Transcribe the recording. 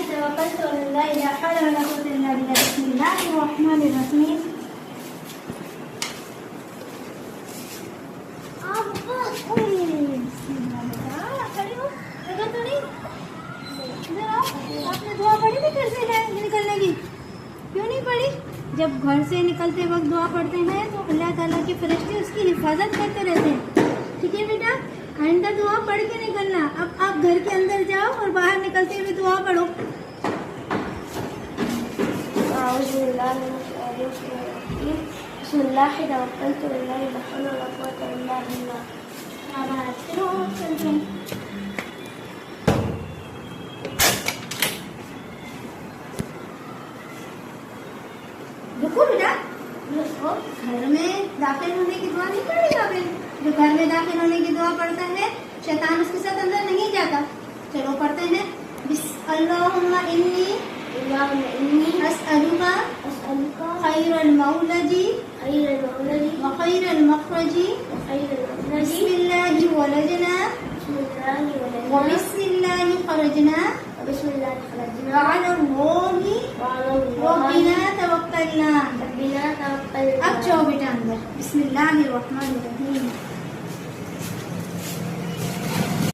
توكلت على الله لا حول ولا قوة إلا بالله بسم الله الرحمن الرحيم आपने दुआ पढ़ी थी घर से निकलने की? क्यों नहीं पढ़ी? जब घर से निकलते वक्त दुआ पढ़ते हैं तो अल्लाह ताला के फरिश्ते उसकी हिफाजत करते रहते हैं। ठीक है बेटा, आइंदा दुआ पढ़ के निकलना। अब आप घर के अंदर जाओ और बाहर निकलते हुए दुआ पढ़ो। बिस्मिल्लाह तवक्कलतु अल्लाह ला हौला वला कुव्वता इल्ला बिल्लाह। रुको बेटा, घर में दाखिल होने की दुआ नहीं पढ़ेगा फिर? जो घर में दाखिल होने की दुआ पढ़ता है शैतान उसके साथ अंदर नहीं जाता। चलो पढ़ते हैं। अल्लाहुम्मा इन्नी अस्अलुका खैरल मौलजी व खैरल मखरजी बिस्मिल्लाहि वलजना व बिस्मिल्लाहि खरजना वअला अल्लाहि रब्बिना तवक्कलना। अब जाओ बेटा अंदर। बिस्मिल्लाहिर्रहमानिर्रहीम।